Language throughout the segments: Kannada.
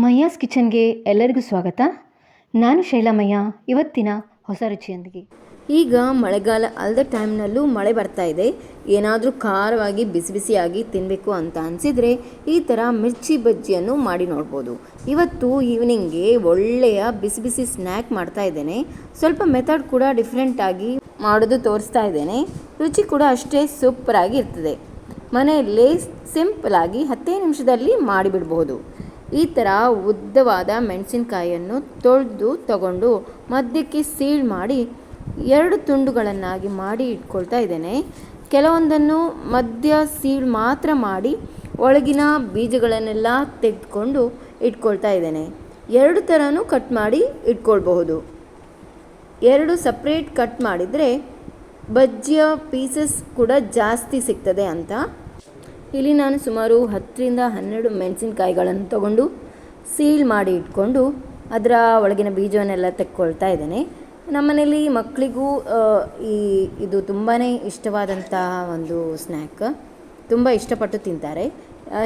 ಮಯ್ಯಾಸ್ ಕಿಚನ್ಗೆ ಎಲ್ಲರಿಗೂ ಸ್ವಾಗತ. ನಾನು ಶೈಲಾಮಯ್ಯ. ಇವತ್ತಿನ ಹೊಸ ರುಚಿಯೊಂದಿಗೆ. ಈಗ ಮಳೆಗಾಲ ಅಲ್ಲದ ಟೈಮ್ನಲ್ಲೂ ಮಳೆ ಬರ್ತಾ ಇದೆ. ಏನಾದರೂ ಖಾರವಾಗಿ ಬಿಸಿ ಬಿಸಿಯಾಗಿ ತಿನ್ನಬೇಕು ಅಂತ ಅನಿಸಿದರೆ ಈ ಥರ ಮಿರ್ಚಿ ಬಜ್ಜಿಯನ್ನು ಮಾಡಿ ನೋಡ್ಬೋದು. ಇವತ್ತು ಈವ್ನಿಂಗ್ಗೆ ಒಳ್ಳೆಯ ಬಿಸಿ ಬಿಸಿ ಸ್ನ್ಯಾಕ್ ಮಾಡ್ತಾ ಇದ್ದೇನೆ. ಸ್ವಲ್ಪ ಮೆಥಡ್ ಕೂಡ ಡಿಫ್ರೆಂಟಾಗಿ ಮಾಡೋದು ತೋರಿಸ್ತಾ ಇದ್ದೇನೆ. ರುಚಿ ಕೂಡ ಅಷ್ಟೇ ಸೂಪರಾಗಿ ಇರ್ತದೆ. ಮನೆಯಲ್ಲೇ ಸಿಂಪಲಾಗಿ 10 ನಿಮಿಷದಲ್ಲಿ ಮಾಡಿಬಿಡ್ಬೋದು. ಈ ಥರ ಉದ್ದವಾದ ಮೆಣಸಿನಕಾಯಿಯನ್ನು ತೊಳೆದು ತಗೊಂಡು ಮಧ್ಯಕ್ಕೆ ಸೀಳ್ ಮಾಡಿ 2 ತುಂಡುಗಳನ್ನಾಗಿ ಮಾಡಿ ಇಟ್ಕೊಳ್ತಾ ಇದ್ದೇನೆ. ಕೆಲವೊಂದನ್ನು ಮಧ್ಯ ಸೀಳ್ ಮಾತ್ರ ಮಾಡಿ ಒಳಗಿನ ಬೀಜಗಳನ್ನೆಲ್ಲ ತೆಗೆದುಕೊಂಡು ಇಟ್ಕೊಳ್ತಾ ಇದ್ದೇನೆ. 2 ಥರನೂ ಕಟ್ ಮಾಡಿ ಇಟ್ಕೊಳ್ಬಹುದು. 2 ಸಪ್ರೇಟ್ ಕಟ್ ಮಾಡಿದರೆ ಬಜ್ಜಿಯ ಪೀಸಸ್ ಕೂಡ ಜಾಸ್ತಿ ಸಿಗ್ತದೆ ಅಂತ. ಇಲ್ಲಿ ನಾನು ಸುಮಾರು 10 ರಿಂದ 12 ಮೆಣಸಿನಕಾಯಿಗಳನ್ನು ತಗೊಂಡು ಸೀಲ್ ಮಾಡಿ ಇಟ್ಕೊಂಡು ಅದರ ಒಳಗಿನ ಬೀಜವನ್ನೆಲ್ಲ ತೆಕ್ಕೊಳ್ತಾ ಇದ್ದೇನೆ. ನಮ್ಮನೇಲಿ ಮಕ್ಕಳಿಗೂ ಇದು ತುಂಬಾ ಇಷ್ಟವಾದಂತಹ ಒಂದು ಸ್ನ್ಯಾಕ್. ತುಂಬ ಇಷ್ಟಪಟ್ಟು ತಿಂತಾರೆ.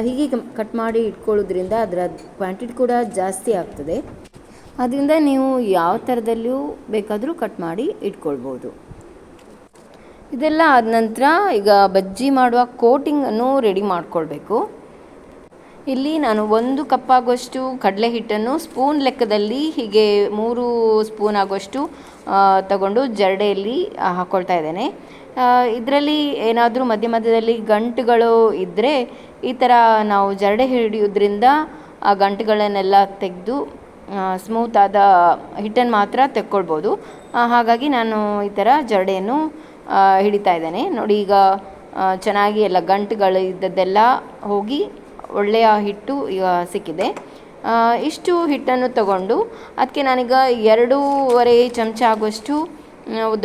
ಹೀಗೆ ಕಟ್ ಮಾಡಿ ಇಟ್ಕೊಳ್ಳೋದ್ರಿಂದ ಅದರ ಕ್ವಾಂಟಿಟಿ ಕೂಡ ಜಾಸ್ತಿ ಆಗ್ತದೆ. ಅದರಿಂದ ನೀವು ಯಾವ ಥರದಲ್ಲಿಯೂ ಬೇಕಾದರೂ ಕಟ್ ಮಾಡಿ ಇಟ್ಕೊಳ್ಬೋದು. ಇದೆಲ್ಲ ಆದ ನಂತರ ಈಗ ಬಜ್ಜಿ ಮಾಡುವ ಕೋಟಿಂಗನ್ನು ರೆಡಿ ಮಾಡಿಕೊಳ್ಬೇಕು. ಇಲ್ಲಿ ನಾನು 1 ಕಪ್ ಆಗುವಷ್ಟು ಕಡಲೆ ಹಿಟ್ಟನ್ನು ಸ್ಪೂನ್ ಲೆಕ್ಕದಲ್ಲಿ ಹೀಗೆ 3 ಸ್ಪೂನ್ ಆಗುವಷ್ಟು ತಗೊಂಡು ಜರಡೆಯಲ್ಲಿ ಹಾಕ್ಕೊಳ್ತಾ ಇದ್ದೇನೆ. ಇದರಲ್ಲಿ ಏನಾದರೂ ಮಧ್ಯ ಮಧ್ಯದಲ್ಲಿ ಗಂಟುಗಳು ಇದ್ದರೆ ಈ ಥರ ನಾವು ಜರಡೆ ಹಿಡಿಯೋದ್ರಿಂದ ಆ ಗಂಟುಗಳನ್ನೆಲ್ಲ ತೆಗೆದು ಸ್ಮೂತಾದ ಹಿಟ್ಟನ್ನು ಮಾತ್ರ ತೆಕ್ಕೊಳ್ಬೋದು. ಹಾಗಾಗಿ ನಾನು ಈ ಥರ ಜರಡೆಯನ್ನು ಹಿಡಿತಾ ಇದ್ದೇನೆ. ನೋಡಿ, ಈಗ ಚೆನ್ನಾಗಿ ಎಲ್ಲ ಗಂಟುಗಳು ಇದ್ದದ್ದೆಲ್ಲ ಹೋಗಿ ಒಳ್ಳೆಯ ಹಿಟ್ಟು ಈಗ ಸಿಕ್ಕಿದೆ. ಇಷ್ಟು ಹಿಟ್ಟನ್ನು ತಗೊಂಡು ಅದಕ್ಕೆ ನಾನೀಗ 2.5 ಚಮಚ ಆಗುವಷ್ಟು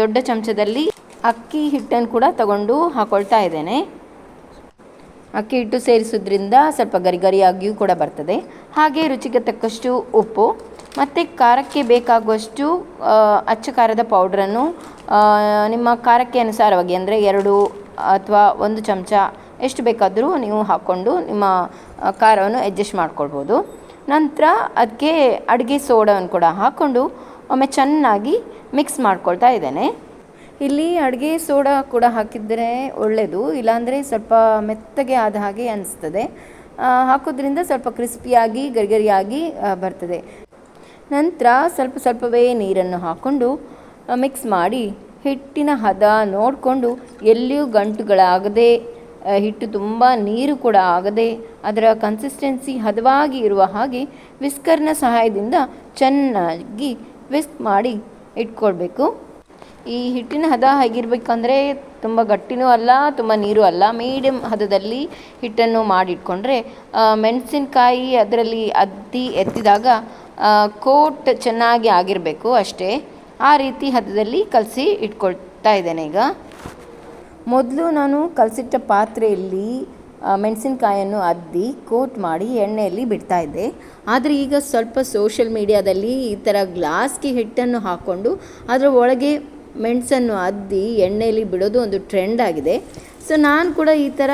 ದೊಡ್ಡ ಚಮಚದಲ್ಲಿ ಅಕ್ಕಿ ಹಿಟ್ಟನ್ನು ಕೂಡ ತಗೊಂಡು ಹಾಕ್ಕೊಳ್ತಾ ಇದ್ದೇನೆ. ಅಕ್ಕಿ ಹಿಟ್ಟು ಸೇರಿಸೋದ್ರಿಂದ ಸ್ವಲ್ಪ ಗರಿಗರಿಯಾಗಿಯೂ ಕೂಡ ಬರ್ತದೆ. ಹಾಗೆ ರುಚಿಗೆ ತಕ್ಕಷ್ಟು ಉಪ್ಪು ಮತ್ತು ಖಾರಕ್ಕೆ ಬೇಕಾಗುವಷ್ಟು ಅಚ್ಚ ಖಾರದ ಪೌಡ್ರನ್ನು ನಿಮ್ಮ ಖಾರಕ್ಕೆ ಅನುಸಾರವಾಗಿ, ಅಂದರೆ 2 ಅಥವಾ 1 ಚಮಚ ಎಷ್ಟು ಬೇಕಾದರೂ ನೀವು ಹಾಕ್ಕೊಂಡು ನಿಮ್ಮ ಖಾರವನ್ನು ಅಡ್ಜಸ್ಟ್ ಮಾಡ್ಕೊಳ್ಬೋದು. ನಂತರ ಅದಕ್ಕೆ ಅಡುಗೆ ಸೋಡವನ್ನು ಕೂಡ ಹಾಕ್ಕೊಂಡು ಒಮ್ಮೆ ಚೆನ್ನಾಗಿ ಮಿಕ್ಸ್ ಮಾಡ್ಕೊಳ್ತಾ ಇದ್ದೇನೆ. ಇಲ್ಲಿ ಅಡುಗೆ ಸೋಡಾ ಕೂಡ ಹಾಕಿದರೆ ಒಳ್ಳೆಯದು, ಇಲ್ಲಾಂದರೆ ಸ್ವಲ್ಪ ಮೆತ್ತಗೆ ಆದ ಹಾಗೆ ಅನಿಸ್ತದೆ. ಹಾಕೋದ್ರಿಂದ ಸ್ವಲ್ಪ ಕ್ರಿಸ್ಪಿಯಾಗಿ ಗರಿಗರಿಯಾಗಿ ಬರ್ತದೆ. ನಂತರ ಸ್ವಲ್ಪವೇ ನೀರನ್ನು ಹಾಕ್ಕೊಂಡು ಮಿಕ್ಸ್ ಮಾಡಿ ಹಿಟ್ಟಿನ ಹದ ನೋಡಿಕೊಂಡು ಎಲ್ಲಿಯೂ ಗಂಟುಗಳಾಗದೆ, ಹಿಟ್ಟು ತುಂಬ ನೀರು ಕೂಡ ಆಗದೆ, ಅದರ ಕನ್ಸಿಸ್ಟೆನ್ಸಿ ಹದವಾಗಿ ಇರುವ ಹಾಗೆ ವಿಸ್ಕರ್ನ ಸಹಾಯದಿಂದ ಚೆನ್ನಾಗಿ ವಿಸ್ಕ್ ಮಾಡಿ ಇಟ್ಕೊಳ್ಬೇಕು. ಈ ಹಿಟ್ಟಿನ ಹದ ಹೇಗಿರಬೇಕಂದ್ರೆ ತುಂಬ ಗಟ್ಟಿನೂ ಅಲ್ಲ, ತುಂಬ ನೀರು ಅಲ್ಲ, ಮೀಡಿಯಮ್ ಹದದಲ್ಲಿ ಹಿಟ್ಟನ್ನು ಮಾಡಿಟ್ಕೊಂಡ್ರೆ ಮೆಣಸಿನಕಾಯಿ ಅದರಲ್ಲಿ ಎತ್ತಿದಾಗ ಕೋಟ್ ಚೆನ್ನಾಗಿ ಆಗಿರಬೇಕು ಅಷ್ಟೇ. ಆ ರೀತಿ ಹದದಲ್ಲಿ ಕಲಸಿ ಇಟ್ಕೊಳ್ತಾ ಇದ್ದೇನೆ. ಈಗ ಮೊದಲು ನಾನು ಕಲಸಿಟ್ಟ ಪಾತ್ರೆಯಲ್ಲಿ ಮೆಣಸಿನಕಾಯನ್ನು ಅದ್ದಿ ಕೋಟ್ ಮಾಡಿ ಎಣ್ಣೆಯಲ್ಲಿ ಬಿಡ್ತಾ ಇದ್ದೆ. ಆದರೆ ಈಗ ಸ್ವಲ್ಪ ಸೋಷಿಯಲ್ ಮೀಡಿಯಾದಲ್ಲಿ ಈ ಥರ ಗ್ಲಾಸ್ಗೆ ಹಿಟ್ಟನ್ನು ಹಾಕ್ಕೊಂಡು ಅದರ ಒಳಗೆ ಮೆಣಸನ್ನು ಅದ್ದಿ ಎಣ್ಣೆಯಲ್ಲಿ ಬಿಡೋದು ಒಂದು ಟ್ರೆಂಡ್ ಆಗಿದೆ. ಸೊ ನಾನು ಕೂಡ ಈ ಥರ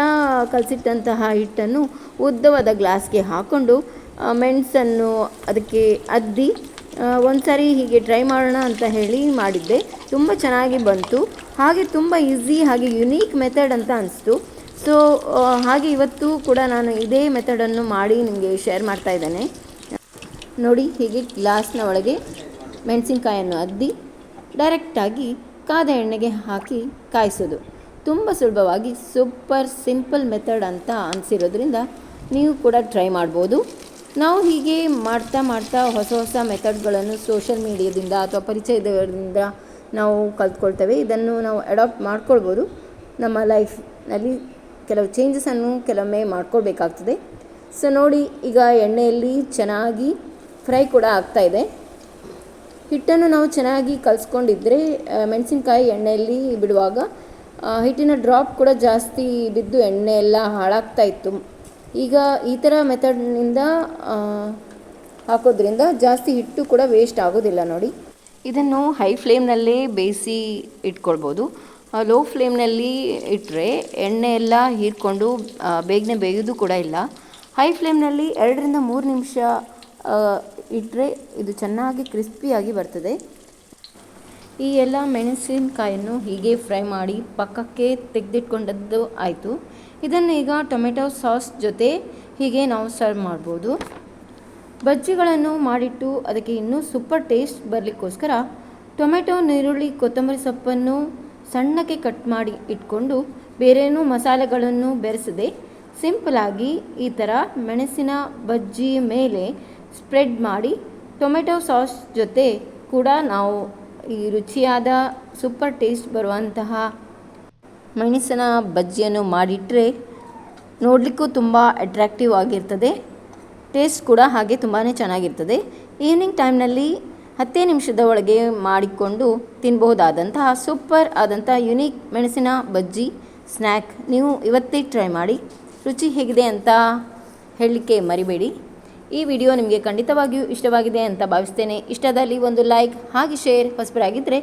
ಕಲಸಿಟ್ಟಂತಹ ಹಿಟ್ಟನ್ನು ಉದ್ದವಾದ ಗ್ಲಾಸ್ಗೆ ಹಾಕ್ಕೊಂಡು ಮೆಣಸನ್ನು ಅದಕ್ಕೆ ಅದ್ದಿ ಒಂದು ಸಾರಿ ಹೀಗೆ ಟ್ರೈ ಮಾಡೋಣ ಅಂತ ಹೇಳಿ ಮಾಡಿದ್ದೆ. ತುಂಬ ಚೆನ್ನಾಗಿ ಬಂತು. ಹಾಗೆ ತುಂಬ ಈಸಿ, ಹಾಗೆ ಯುನೀಕ್ ಮೆಥಡ್ ಅಂತ ಅನಿಸ್ತು. ಸೊ ಹಾಗೆ ಇವತ್ತು ಕೂಡ ನಾನು ಇದೇ ಮೆಥಡನ್ನು ಮಾಡಿ ನಿಮಗೆ ಶೇರ್ ಮಾಡ್ತಾ ಇದ್ದೇನೆ. ನೋಡಿ, ಹೀಗೆ ಗ್ಲಾಸ್ನ ಒಳಗೆ ಮೆಣಸಿನಕಾಯನ್ನು ಅದ್ದಿ ಡೈರೆಕ್ಟಾಗಿ ಕಾದ ಎಣ್ಣೆಗೆ ಹಾಕಿ ಕಾಯಿಸೋದು. ತುಂಬ ಸುಲಭವಾಗಿ ಸೂಪರ್ ಸಿಂಪಲ್ ಮೆಥಡ್ ಅಂತ ಅನಿಸಿರೋದ್ರಿಂದ ನೀವು ಕೂಡ ಟ್ರೈ ಮಾಡ್ಬೋದು. ನಾವು ಹೀಗೆ ಮಾಡ್ತಾ ಹೊಸ ಮೆಥಡ್ಗಳನ್ನು ಸೋಷಿಯಲ್ ಮೀಡಿಯಾದಿಂದ ಅಥವಾ ಪರಿಚಯದಿಂದ ನಾವು ಕಲ್ತ್ಕೊಳ್ತೇವೆ. ಇದನ್ನು ನಾವು ಅಡಾಪ್ಟ್ ಮಾಡ್ಕೊಳ್ಬೋದು. ನಮ್ಮ ಲೈಫ್ನಲ್ಲಿ ಕೆಲವು ಚೇಂಜಸನ್ನು ಕೆಲವೊಮ್ಮೆ ಮಾಡ್ಕೊಳ್ಬೇಕಾಗ್ತದೆ. ಸೊ ನೋಡಿ, ಈಗ ಎಣ್ಣೆಯಲ್ಲಿ ಚೆನ್ನಾಗಿ ಫ್ರೈ ಕೂಡ ಆಗ್ತಾಯಿದೆ. ಹಿಟ್ಟನ್ನು ನಾವು ಚೆನ್ನಾಗಿ ಕಲಿಸ್ಕೊಂಡಿದ್ದರೆ ಮೆಣಸಿನಕಾಯಿ ಎಣ್ಣೆಯಲ್ಲಿ ಬಿಡುವಾಗ ಹಿಟ್ಟಿನ ಡ್ರಾಪ್ ಕೂಡ ಜಾಸ್ತಿ ಬಿದ್ದು ಎಣ್ಣೆ ಎಲ್ಲ ಹಾಳಾಗ್ತಾಯಿತ್ತು. ಈಗ ಈ ಥರ ಮೆಥಡ್ನಿಂದ ಹಾಕೋದ್ರಿಂದ ಜಾಸ್ತಿ ಹಿಟ್ಟು ಕೂಡ ವೇಸ್ಟ್ ಆಗೋದಿಲ್ಲ. ನೋಡಿ, ಇದನ್ನು ಹೈ ಫ್ಲೇಮ್ನಲ್ಲೇ ಬೇಯಿಸಿ ಇಟ್ಕೊಳ್ಬೋದು. ಲೋ ಫ್ಲೇಮ್ನಲ್ಲಿ ಇಟ್ಟರೆ ಎಣ್ಣೆ ಎಲ್ಲ ಹೀರ್ಕೊಂಡು ಬೇಗನೆ ಬೇಯೋದು ಕೂಡ ಇಲ್ಲ. ಹೈ ಫ್ಲೇಮ್ನಲ್ಲಿ 2 ರಿಂದ 3 ನಿಮಿಷ ಇಟ್ಟರೆ ಇದು ಚೆನ್ನಾಗಿ ಕ್ರಿಸ್ಪಿಯಾಗಿ ಬರ್ತದೆ. ಈ ಎಲ್ಲ ಮೆಣಸಿನಕಾಯನ್ನು ಹೀಗೆ ಫ್ರೈ ಮಾಡಿ ಪಕ್ಕಕ್ಕೆ ತೆಗೆದಿಟ್ಕೊಂಡದ್ದು ಆಯಿತು. ಇದನ್ನು ಈಗ ಟೊಮೆಟೊ ಸಾಸ್ ಜೊತೆ ಹೀಗೆ ನಾವು ಸರ್ವ್ ಮಾಡ್ಬೋದು. ಬಜ್ಜಿಗಳನ್ನು ಮಾಡಿಟ್ಟು ಅದಕ್ಕೆ ಇನ್ನೂ ಸೂಪರ್ ಟೇಸ್ಟ್ ಬರಲಿಕ್ಕೋಸ್ಕರ ಟೊಮೆಟೊ, ಈರುಳ್ಳಿ, ಕೊತ್ತಂಬರಿ ಸೊಪ್ಪನ್ನು ಸಣ್ಣಕ್ಕೆ ಕಟ್ ಮಾಡಿ ಇಟ್ಕೊಂಡು ಬೇರೇನೂ ಮಸಾಲೆಗಳನ್ನು ಬೆರೆಸದೆ ಸಿಂಪಲಾಗಿ ಈ ಥರ ಮೆಣಸಿನ ಬಜ್ಜಿ ಮೇಲೆ ಸ್ಪ್ರೆಡ್ ಮಾಡಿ ಟೊಮೆಟೊ ಸಾಸ್ ಜೊತೆ ಕೂಡ ನಾವು ಈ ರುಚಿಯಾದ ಸೂಪರ್ ಟೇಸ್ಟ್ ಬರುವಂತಹ ಮೆಣಸಿನ ಬಜ್ಜಿಯನ್ನು ಮಾಡಿಟ್ಟರೆ ನೋಡಲಿಕ್ಕೂ ತುಂಬ ಅಟ್ರಾಕ್ಟಿವ್ ಆಗಿರ್ತದೆ, ಟೇಸ್ಟ್ ಕೂಡ ಹಾಗೆ ತುಂಬಾ ಚೆನ್ನಾಗಿರ್ತದೆ. ಈವ್ನಿಂಗ್ ಟೈಮ್ನಲ್ಲಿ 10 ನಿಮಿಷದ ಒಳಗೆ ಮಾಡಿಕೊಂಡು ತಿನ್ಬಹುದಾದಂತಹ ಸೂಪರ್ ಆದಂಥ ಯುನೀಕ್ ಮೆಣಸಿನ ಬಜ್ಜಿ ಸ್ನ್ಯಾಕ್ ನೀವು ಇವತ್ತೇ ಟ್ರೈ ಮಾಡಿ. ರುಚಿ ಹೇಗಿದೆ ಅಂತ ಹೇಳಲಿಕ್ಕೆ ಮರಿಬೇಡಿ. ಈ ವಿಡಿಯೋ ನಿಮಗೆ ಖಂಡಿತವಾಗಿಯೂ ಇಷ್ಟವಾಗಿದೆ ಅಂತ ಭಾವಿಸ್ತೇನೆ. ಇಷ್ಟದಲ್ಲಿ ಒಂದು ಲೈಕ್ ಹಾಗೆ ಶೇರ್, ಹೊಸಬರಾಗಿದ್ದರೆ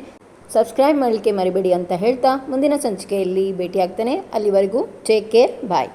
ಸಬ್ಸ್ಕ್ರೈಬ್ ಮಾಡಲಿಕ್ಕೆ ಮರಿಬೇಡಿ ಅಂತ ಹೇಳ್ತಾ ಮುಂದಿನ ಸಂಚಿಕೆಯಲ್ಲಿ ಭೇಟಿಯಾಗ್ತೇನೆ. ಅಲ್ಲಿವರೆಗೂ ಟೇಕ್ ಕೇರ್, ಬಾಯ್.